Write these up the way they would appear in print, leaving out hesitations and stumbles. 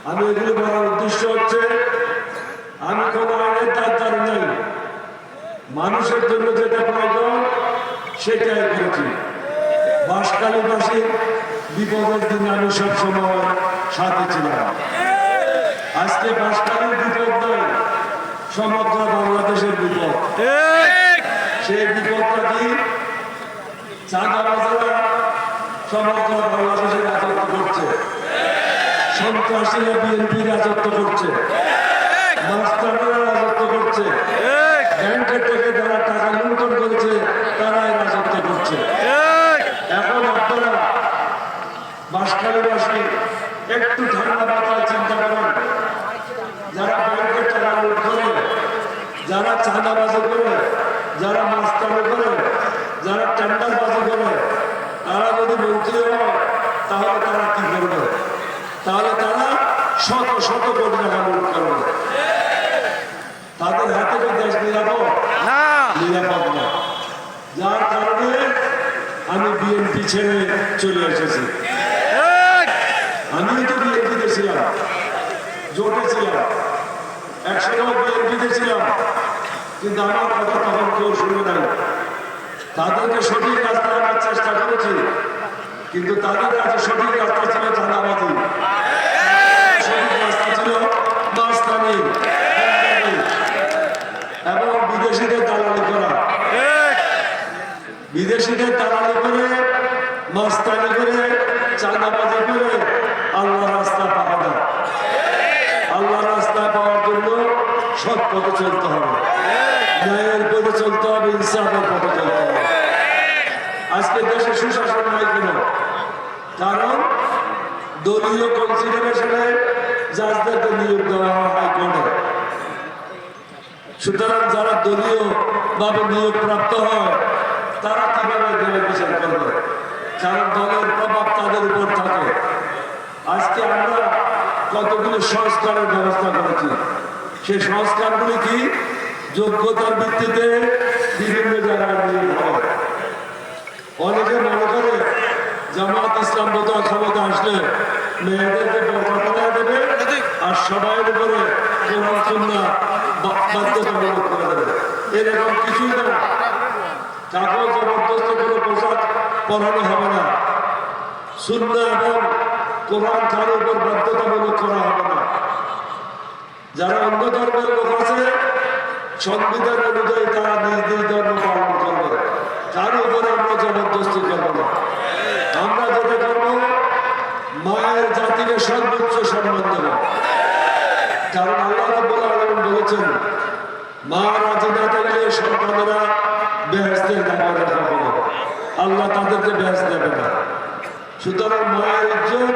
আমি এগুলো বলার উদ্দেশ্য হচ্ছে আমি কোন আইনের দ্বার নেই, মানুষের জন্য যেটা প্রয়োজন সেটাই করেছি। বাঁশখালীবাসীর বিপদের দিনে আমি সবসময় সাথে ছিলাম। আজকে বাঁশখালীর বিপদ নয়, সমগ্র বাংলাদেশের বিপদ। সেই বিপদটা কি? চাঁদাবাজেরা সমগ্র বাংলাদেশে রাজত্ব করছে, সন্ত্রাসীরা বিএনপি রাজত্ব করছে, মাস্টাররা রাজত্ব করছে, ব্যাংকের থেকে যারা টাকা লুণ্ঠন করেছে তারাই রাজত্ব করছে। এখন আপনারা বাঁশখালীবাসী একটু ঠান্ডা মাথায় চিন্তা করেন, যারা ব্যাংকের টাকা লুট করে, যারা চাঁদাবাজি করে, যারা মাস্টারি করে, যারা টেন্ডারবাজি করে, তারা যদি মন্ত্রী হয় তাহলে তারা কি করবে? তাহলে তারা শত শত কোটি টাকা লুট করবে। তাদের হাতে তো দেশ নিরাপদ না। যার কারণে আমি বিএনপি ছেড়ে চলে এসেছি। আমি তো বিএনপিতে ছিলাম, জোটে ছিলাম, একসময় বিএনপিতে ছিলাম, কিন্তু আমার কথা তখন কেউ শুনে নাই। তাদেরকে সঠিক রাস্তা আনার চেষ্টা করেছি, কিন্তু তাদের কাছে সঠিক রাস্তা ছিল চাঁদাবাজি, সঠিক রাস্তা ছিল মাস্তানি এবং বিদেশিদের দালালি করা। বিদেশিদের দালালি করে, মাস্তানি করে, চাঁদাবাজি করে আল্লাহ রাস্তা পাবে না। আল্লাহ রাস্তা পাওয়ার জন্য সৎ পথে চলতে হবে, ন্যায়ের পথে চলতে হবে, ইনসাফের পথে চলতে হবে। আজকে দেশে সুশাসন নাই কেন? কারণ দলীয় কনসিডারেশনে জাজদেরকে নিয়োগ দেওয়া হয় হাইকোর্টে। সুতরাং যারা দলীয় ভাবে নিয়োগ প্রাপ্ত হয় তারা কিভাবে দলের বিচার করবে? কারণ দলের প্রভাব তাদের উপর থাকে। আজকে আমরা কতগুলো সংস্কারের ব্যবস্থা করেছি। সেই সংস্কারগুলি কি? যোগ্যতার ভিত্তিতে বিভিন্ন জায়গায় নিয়োগ হয়। অনেকে মনে করে জামাত ইসলাম বোধহয় ক্ষমতা আসলে মেয়েদেরকে পর্দা দেবে আর সবাই উপরে কোরআন সুন্নাহ বাধ্যতামূলক করে দেবে। এরকম কিছুই না। কাগজ জবরদস্ত কোনো পোশাক পরানো হবে না, সুন্নাহ এবং কোরআন কার উপর বাধ্যতামূলক করা হবে না। যারা অন্য ধর্মের লোক আছে সংবিধান অনুযায়ী তারা নিজ নিজ ধর্ম পালন করবে, তার উপরে আমরা জবরদস্তি করবো না। আমরা যেটা করবো, মায়ের জাতিকে সর্বোচ্চ সম্মান দেব। কারণ আল্লাহ রাব্বুল আলামিন বলেছেন, মা রাজি না থাকলে সন্তানেরা বেহেশতের দাবিদার হবে না, আল্লাহ তাদেরকে বেহেশত দেবে না। সুতরাং মায়ের ইজ্জত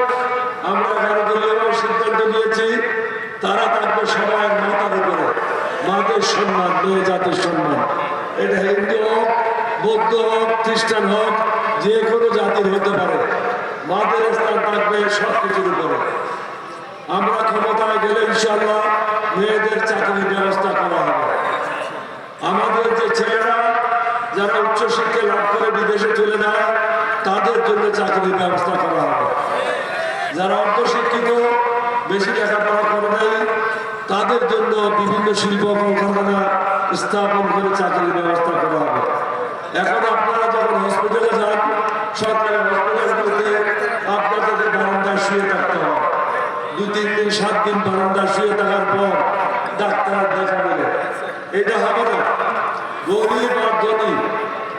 আমরা দলীয়ভাবে সিদ্ধান্ত নিয়েছি, তারা থাকবে সবার মাথার উপরে। মাদের সম্মান, মেয়ে জাতির সম্মান, এটা হিন্দু হোক, বৌদ্ধ হোক, খ্রিস্টান হোক, যে কোনো জাতির হতে পারে, মাদের স্থান থাকবে সবকিছুর উপরে। আমরা ক্ষমতায় গেলে ইনশাআল্লাহ মেয়েদের চাকরির ব্যবস্থা করা হবে। আমাদের যে ছেলেরা যারা উচ্চশিক্ষা লাভ করে বিদেশে চলে যায় তাদের জন্য চাকরির ব্যবস্থা করা হবে। যারা অর্ধশিক্ষিত, বেশি লেখাপড়া করে নাই, তাদের জন্য বিভিন্ন শিল্প কলকারখানা স্থাপন করে চাকরির ব্যবস্থা করা হবে। এখন আপনারা যখন হসপিটালে যান, সরকারি হসপিটালগুলোতে আপনাদের বারান্দায় শুয়ে থাকতে হবে। 2-3 দিন 7 দিন বারান্দায় শুয়ে থাকার পর ডাক্তার দেখা মিলে, এটা হবে না। গরিব আর ধনী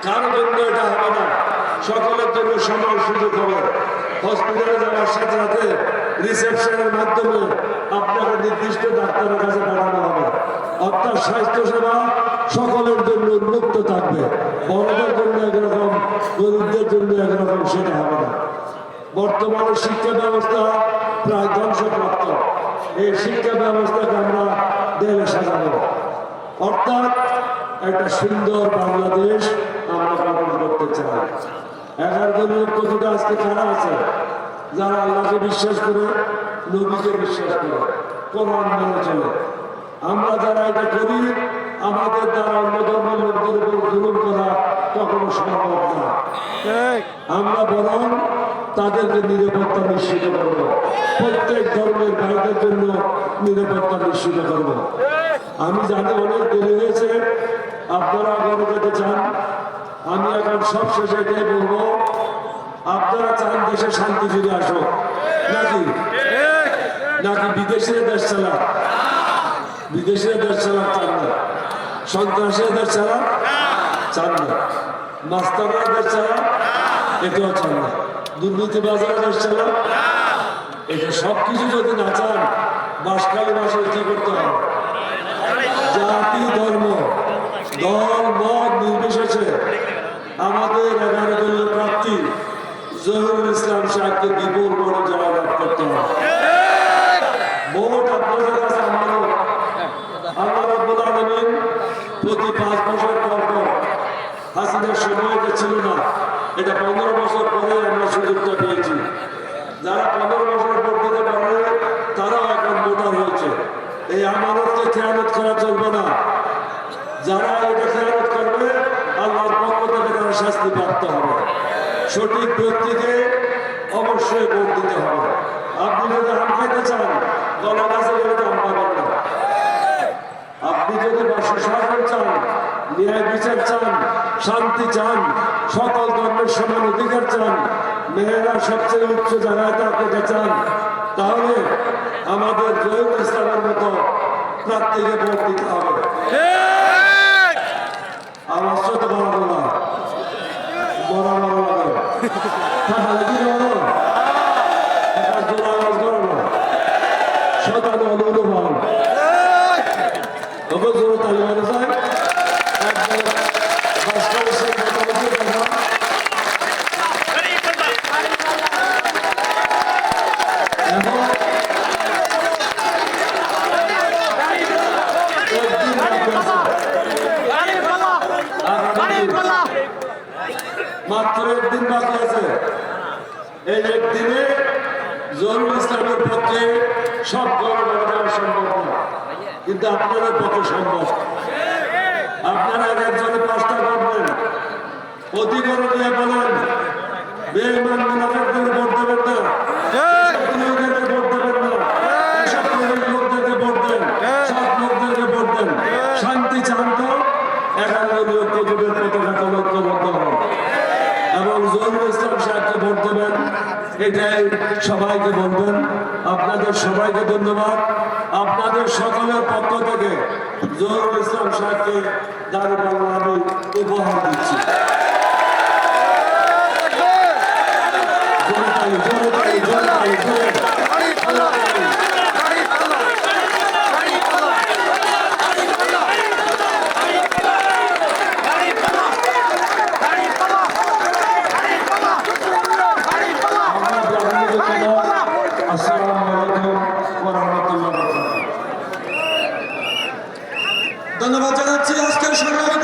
কারোর জন্য এটা হবে না, সকলের জন্য সমান সুযোগ হবে। হসপিটালে যাওয়ার সাথে সাথে রিসেপশনের মাধ্যমে আপনাকে নির্দিষ্ট ডাক্তারের কাছে পাঠানো হবে। আপনার স্বাস্থ্যসেবা সকলের জন্য উন্মুক্ত থাকবে। বড়দের জন্য একরকম, গরিবদের জন্য একরকম, সেটা হবে না। বর্তমানে শিক্ষা ব্যবস্থা প্রায় ধ্বংসপ্রাপ্ত। এই শিক্ষা ব্যবস্থাকে আমরা দেবে সাজাবো, অর্থাৎ একটা সুন্দর বাংলাদেশ আমরা গঠন করতে চাই। 11 লক্ষ কোটি আজকে কারা আছে? যারা আল্লাহকে বিশ্বাস করে, নবীকে বিশ্বাস করে, কোরআন মেনে চলে। আমরা যারা এটা করি, আমাদের দ্বারা অন্য ধর্মের লোকদের উপর জুলুম করা কখনো সম্ভব না। আমরা বরং তাদেরকে নিরাপত্তা নিশ্চিত করবো, প্রত্যেক ধর্মের ভাইদের জন্য নিরাপত্তা নিশ্চিত করবো। আমি জানি অনেক দেরি হয়েছে, আপনারা ঘরে যেতে চান। আমি এখন সব শেষে এটাই বলবো, আপনারা চান দেশে শান্তি ফিরে আসো নাকি নাকি বিদেশিরা দেশ চালা? বিদেশিরা দেশ চালা চান না, সন্ত্রাসীরা দেশ চালা চান না, মাস্টাররা দেশ চালা এটাও চান না, দুর্নীতিবাজরা দেশ চালা এটা সবকিছু যদি না চান, বাসকালী মাসে কি করতে হবে? জাতি ধর্ম দল মত নির্বিশেষে আমাদের 11 দলীয় প্রার্থী জহিরুল ইসলাম সাহেবকে বিপুল ভোটে জয়লাভ করতে হবে। ভোট আপনাদের কাছে আমারও। আল্লাহ রাব্বুল আলামিন প্রতি 5 বছর পর পর, হাসিনার সময় এটা ছিল না, এটা 15 বছর পরে আমরা সুযোগটা পেয়েছি। যারা 15 বছর ভোট দিতে পারে তারাও এখন ভোটার হয়েছে। এই আমানতকে খেয়ানত করা চলবে না। যারা এটা খেয়ানত করবে আল্লাহর পক্ষ থেকে তারা শাস্তি প্রাপ্ত হবে। সঠিক ব্যক্তিকে অবশ্যই ভোট দিতে হবে। আপনি যদি আম খাইতে চান, গলা গাছে গেলে আম পাবেন না। আপনি যদি সুশাসন চান, ন্যায় বিচার চান, শান্তি চান, সকল ধর্মের সমান অধিকার চান, মেয়েরা সবচেয়ে উচ্চ জায়গায় থাকতে চান, তাহলে আমাদের জহিরুল ইসলামের মতো প্রার্থীকে ভোট দিতে হবে। আওয়াজ তো বাড়াবো না, বড় বড় লাগে, তাহলে কি বলো একটা জোর আওয়াজ করো না, শতানো অনুভব তবে জোর তালি মারা যায়। একদম বাস্তবে সেই মোটামুটি দেখা মাত্র একদিন বাকি আছে। এই একদিনে জহিরুল ইসলামের পক্ষে সব গণনা দেওয়া সম্ভব না, কিন্তু আপনাদের পক্ষে সম্ভব। আপনারা একজনে 5টা করবেন, অধিকার দিয়ে বলেন বেঈমান মুনাফিকদের ভোট দেবেন না, লোকদেরকে ভোট দেবেন না, এসব লোকদেরকে ভোট দেন, সব লোকদেরকে ভোট দেন। শান্তি চান তো 11 দলীয় জোটের পতাকা ঐক্যবদ্ধ হন এবং জহিরুল ইসলাম সাহেবকে ভোট দেবেন, এটাই সবাইকে বলবেন। আপনাদের সবাইকে ধন্যবাদ। আপনাদের সকলের পক্ষ থেকে জহিরুল ইসলাম সাহেবকে দাঁড়িপাল্লা আমি উপহার দিচ্ছি। ধন্যবাদ জানাচ্ছি আজকের সংগ্রামী